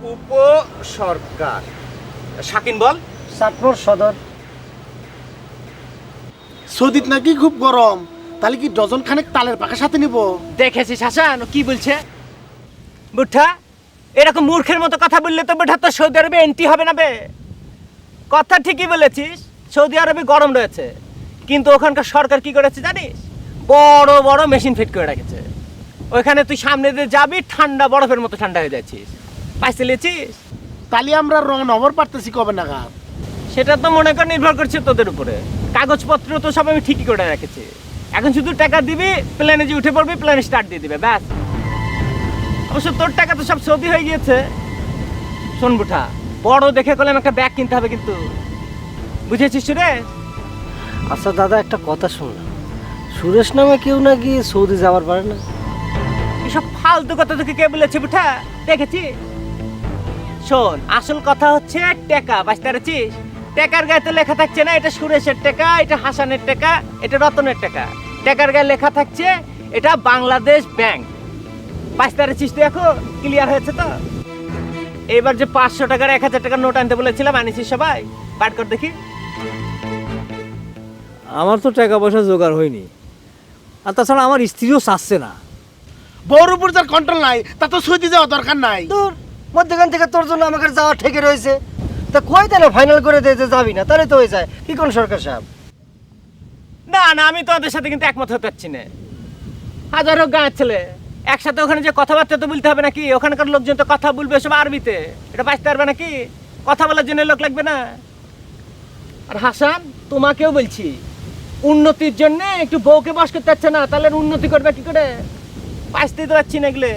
উপসরকার। শাকিন বল। চাঁদপুর সদর। সৌদিত নাকি খুব গরম, তাহলে কি ডজন খানেক তালের পাকা সাথে নিব? দেখেছিস হাসান ও কি বলছে? বুঠা এরকম মূর্খের মতো কথা বললে তো বুঠা তো সৌদি আরবে এন্ট্রি হবে না বে। কথা ঠিকই বলেছিস, সৌদি আরবে গরম রয়েছে, কিন্তু ওখানকার সরকার কি করেছে জানিস? বড় বড় মেশিন ফিট করে রেখেছে। ওইখানে তুই সামনে দিয়ে যাবি, ঠান্ডা বরফের মতো ঠান্ডা হয়ে যাচ্ছিস। পাইতে লিয়েছিস? তাহলে আমরা রং নভর পারতেছি কবে নাগাদ? সেটা তো মনে কর নির্ভর করছে তোদের উপরে। কাগজপত্র তো সব আমি ঠিকই করে রেখেছি, এখন শুধু টাকা দিবি, প্লেনে যে উঠে পড়বি, প্লেনে স্টার্ট দিয়ে দিবে, ব্যাস। অবশ্য তোর টাকা তো সব সৌদি হয়ে গিয়েছে। শোন বুঠা, বড় দেখে করলাম একটা ব্যাগ কিনতে হবে কিন্তু, বুঝেছিস রে? আচ্ছা দাদা, একটা কথা শুনলাম, সুরেশ নামে কেউ নাকি সৌদি যাওয়ার পারে না। এসব ফালতু কথা তোকে কে বলেছে বুঠা? দেখেছি। শোন, আসল কথা হচ্ছে টাকা, বাঁচতে পারছিস? টাকার গায়ে তো লেখা থাকছে না এটা সুরেশের টাকা, এটা হাসানের টাকা, এটা রতনের টাকা। টাকার গায়ে লেখা থাকছে এটা বাংলাদেশ ব্যাংক। বাঁচতে পারছিস তুই? এখন ক্লিয়ার হয়েছে তো? এবার যে 500 টাকার 1000 টাকার নোট আনতে বলেছিলাম, আনিছিস সবাই? বার কর দেখি। আমার তো টাকা পয়সা জোগাড় হয়নি, আর তাছাড়া আমার স্ত্রীও চাচ্ছে না। বউর উপর যার কন্ট্রোল নাই, তা তো সৌদি যাওয়া দরকার নাই। তোর মধ্যখান থেকে তোর জন্য আমাকে যাওয়া ঠেকে রয়েছে, তা কই তাহলে ফাইনাল করে দে যে যাবি না, তাহলে তো হয়ে যায়। কি কোন সরকার সাহেব? না না, আমি তো ওদের সাথে কিন্তু একমত হতে পারছি না। হাজারো গাঁয়ের ছেলে একসাথে ওখানে যে কথাবার্তা তো বলতে হবে নাকি? ওখানকার লোকজন তো কথা বলবে সব আরবিতে, এটা বাঁচতে পারবে নাকি? কথা বলার জন্য লোক লাগবে না? আর হাসান, তোমাকেও বলছি, উন্নতির জন্য একটু বউকে বস করতে পারছে না, তাহলে উন্নতি করবে কি করে? বাঁচতেই তো পারছি না এগুলো।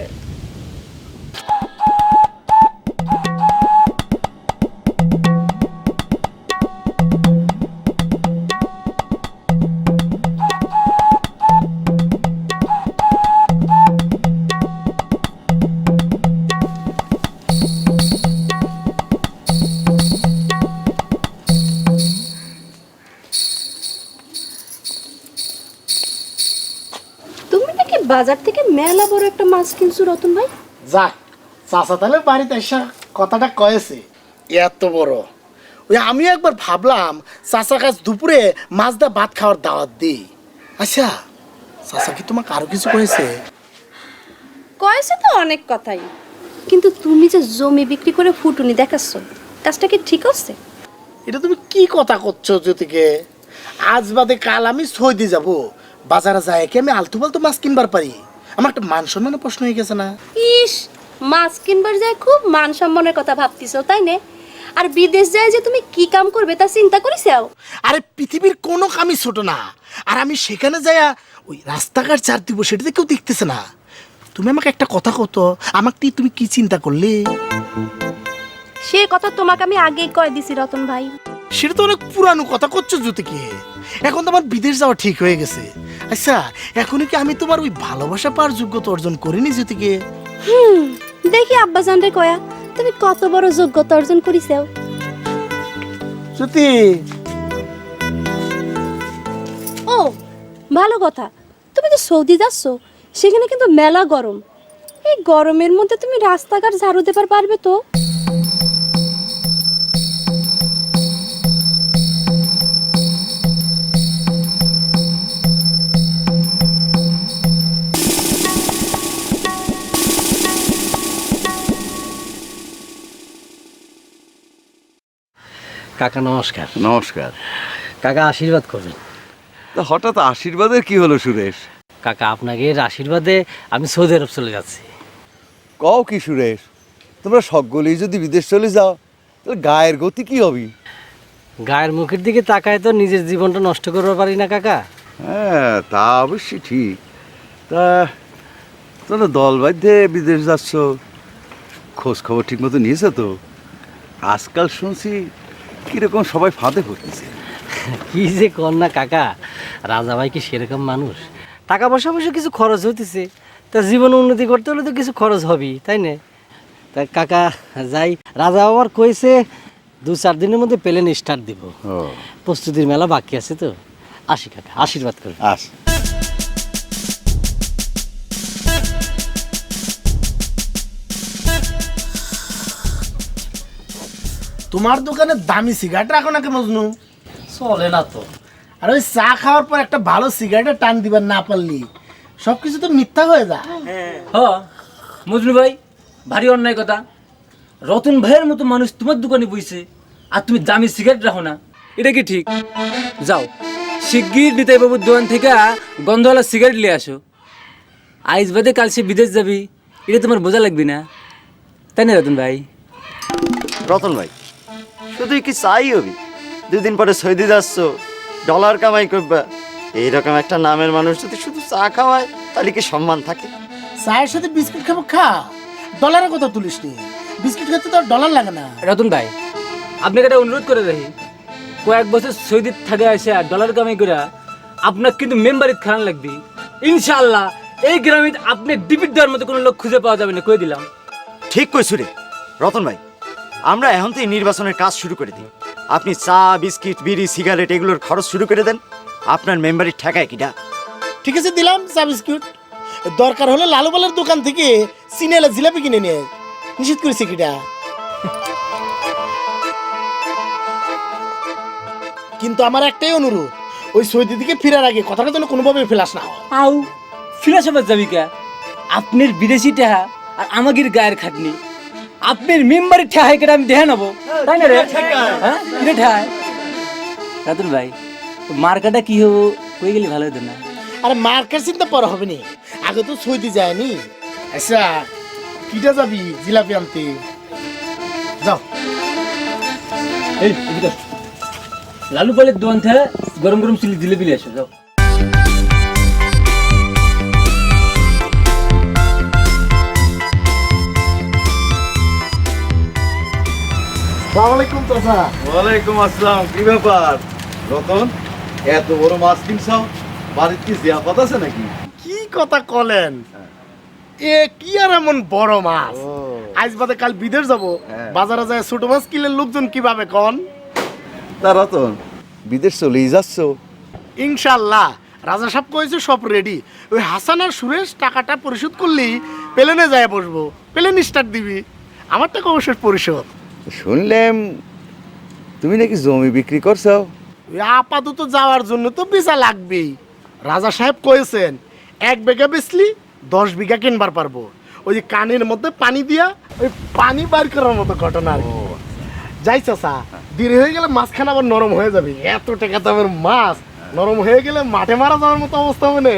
তুমি নাকি বাজার থেকে মেলা বড় একটা মাছ কিনছো রতন ভাই? যাক, চাচা তাহলে বাড়িতে এসে কথাটা কয়েছে এত বড়। ওই আমি একবার ভাবলাম চাচা কাছ দুপুরে মাছ দা ভাত খাওয়ার দাওয়াত দিই। আচ্ছা, চাচা কি তোমাকে আরো কিছু কয়েছে? কয়েছে তো অনেক কথাই, কিন্তু তুমি যে জমি বিক্রি করে ফুটুনি দেখাচ্ছ, কাজটা কি ঠিক হচ্ছে? এটা তুমি কি কথা করছো জ্যোতিকে? আজ বাদে কাল আমি সৌদি যাব, বাজারে যায় কি আমি আলতু ফালতু মাছ কিনবার পারি? আমার একটা মান সম্মানের প্রশ্ন হয়ে গেছে না? ইস, মাছ কিনবার যায় খুব মান সম্মানের কথা ভাবতিছো, তাই না? আর বিদেশ যায় যে তুমি কি কাম করবে তা চিন্তা করিছাও? আরে পৃথিবীর কোনো কামই ছোট না, আর আমি সেখানে যাইয়া ওই রাস্তাঘাট চার দিব সেটাতে কেউ দেখতেছে না। তুমি আমাকে একটা কথা কত, আমাকে তুমি কি চিন্তা করলে? সে কথা তোমাকে আমি আগেই কয়ে দিছি রতন ভাই। সেটা তো অনেক পুরানো কথা করছো জ্যোতিকে, এখন তো আমার বিদেশ যাওয়া ঠিক হয়ে গেছে। আচ্ছা, এখনই কি আমি তোমার ওই ভালোবাসা পাওয়ার যোগ্যতা অর্জন করিনি জ্যোতিকে? দেখি আব্বাজান রে কয়া তুমি কত বড় যোগ্যতা অর্জন করিছাও। জ্যোতি, ও ভালো কথা, তুমি তো সৌদি যাচ্ছ, সেখানে কিন্তু মেলা গরম। এই গরমের মধ্যে তুমি রাস্তাঘাট ঝাড়ু দেবার পারবে তো? কাকা নমস্কার। নমস্কার। কাকা আশীর্বাদ করবেন। তা হঠাৎ আশীর্বাদের কি হলো সুরেশ? কাকা আপনাকে আশীর্বাদে আমি সৌদি আরব চলে যাচ্ছি। কও কি সুরেশ, তোমরা সকলেই যদি বিদেশ চলে যাও তাহলে গায়ের গতি কি হবে? গায়ের মুখের দিকে তাকায় তো নিজের জীবনটা নষ্ট করতে পারি না কাকা। হ্যাঁ, তা অবশ্যই ঠিক। তা তোমরা দল বাধ্যে বিদেশ যাচ্ছ, খোঁজ খবর ঠিক মতো নিয়েছো তো? আজকাল শুনছি কিরকম সবাই ফাঁদে পড়তেছে। কি যে কর না কাকা, রাজা ভাই কি সেরকম মানুষ? টাকা পয়সা অবশ্য কিছু খরচ হইতেছে, তা জীবন উন্নতি করতে হলে তো কিছু খরচ হবেই, তাই না? তা কাকা যাই, রাজা আমার কইছে 2-4 দিনের মধ্যে প্লেন স্টার্ট দিব। প্রস্তুতির মেলা বাকি আছে তো। আসি কাকা, আশীর্বাদ করুন। আস। তোমার দোকানে দামি সিগারেট রাখো নাকি মজনু? চলে না তো। আর ওই চা খাওয়ার পর একটা ভালো সিগারেটের টান দিবার না পারলি সবকিছু তো মিথ্যা হয়ে যায়। হ মজনু ভাই, ভারী অন্যায় কথা। রতন ভাইয়ের মতো মানুষ তোমার দোকানে বইছে আর তুমি দামি সিগারেট রাখো না, এটা কি ঠিক? যাও শিগগির নিতাই বাবুর দোকান থেকে গন্ধওয়ালা সিগারেট নিয়ে আসো। আইজ বাদে কাল সে বিদেশ যাবি, এটা তোমার বোঝা লাগবে না, তাই না রতন ভাই? রতন ভাই, শুধুই কি চাই হবি? 2 দিন পরে সৌদি যাচ্ছ, ডলার কামাই করবা। এইরকম একটা নামের মানুষ যদি শুধু চা খাওয়ায় তাহলে কি সম্মান থাকে? চায়ের সাথে বিস্কিট খাবো, খা, ডলারের কথা তুলিস নি। বিস্কিট খেতে তো আর ডলার লাগে না। রতন ভাই, আপনাকে একটা অনুরোধ করে দেখি, কয়েক বছর সৌদি থাকে আসে আর ডলার কামাই করে আপনার কিন্তু মেম্বারিত খান লাগবে। ইনশাআল্লাহ এই গ্রামে আপনি ডিপিট দেওয়ার মতো কোনো লোক খুঁজে পাওয়া যাবে না, কই দিলাম। ঠিক কইছু রে রতন ভাই, আমরা এখন থেকে নির্বাচনের কাজ শুরু করে দিই। আপনি চা, বিস্কিট, বিড়ি, সিগারেট এগুলোর খরচ শুরু করে দেন। আপনার মেম্বারির ঠেকায় কিটা? ঠিক আছে, দিলাম চা বিস্কুট। দরকার হলে লালু বালের দোকান থেকে সিনেলা জিলাপি কিনে নিয়ে নিষেধ করেছে কিটা। কিন্তু আমার একটাই অনুরোধ, ওই সৌদি থেকে ফেরার আগে কথাটা যেন কোনোভাবে ফেলাস না হয়। আউ ফিলাসফার যাবি কে? আপনার বিদেশি টেহা আর আমাদের গায়ের খাটনি, আপনার মেম্বারের ঠেহাই কেটে আমি দেখে নেবো, তাই না রে? হ্যাঁ এটা ঠেহাই। রাতুল ভাই, মার্কাটা কি হবো কই গেলে ভালো হতো না? আরে মার্কেট চিন্তা পরে হবে নি, আগে তো সৌদি যায়নি। আচ্ছা কিটা যাবি জিলাপি আনতে? যাও। এই এদিকে আস। লালু পালের দোকান থেকে গরম গরম চিলি জিলেবি নিয়ে আসো, যাও। আসসালামু আলাইকুম চাচা। ওয়ালাইকুম আসসালাম। কি ব্যাপার রতন, এত বড় মাছ কিনছো? বাড়িতে কি জিয়াফত আছে নাকি? কি কথা কলেন, এ কি আর এমন বড় মাছ? আজ বাদে কাল বিদেশ যাব, বাজারে যায় ছোট মাছ কিনলে লোকজন কিভাবে কন? তা রতন, বিদেশ চলেই যাচ্ছ? ইনশাল্লাহ, রাজা সাহেব কয়েছে সব রেডি। ওই হাসান আর সুরেশ টাকাটা পরিশোধ করলেই প্লেনে যায় বসবো, প্লেন স্টার্ট দিবি। আমার টাকা অবশ্যই পরিশোধ। শুনলাম তুমি নাকি জমি বিক্রি করছো? ওই আপাতত যাওয়ার জন্য তো ভিসা লাগবেই। রাজা সাহেব কয়েছেন 1 বিঘা বেচলি 10 বিঘা কিনবার পারবো। ওই যে কানের মধ্যে পানি দিয়া ওই পানি বার করার মতো ঘটনা আর কি। যাই চাচা, দেরি হয়ে গেলে মাছখানা আবার নরম হয়ে যাবে। এত টাকা দামের মাছ নরম হয়ে গেলে মাঠে মারা যাওয়ার মতো অবস্থা হবে না।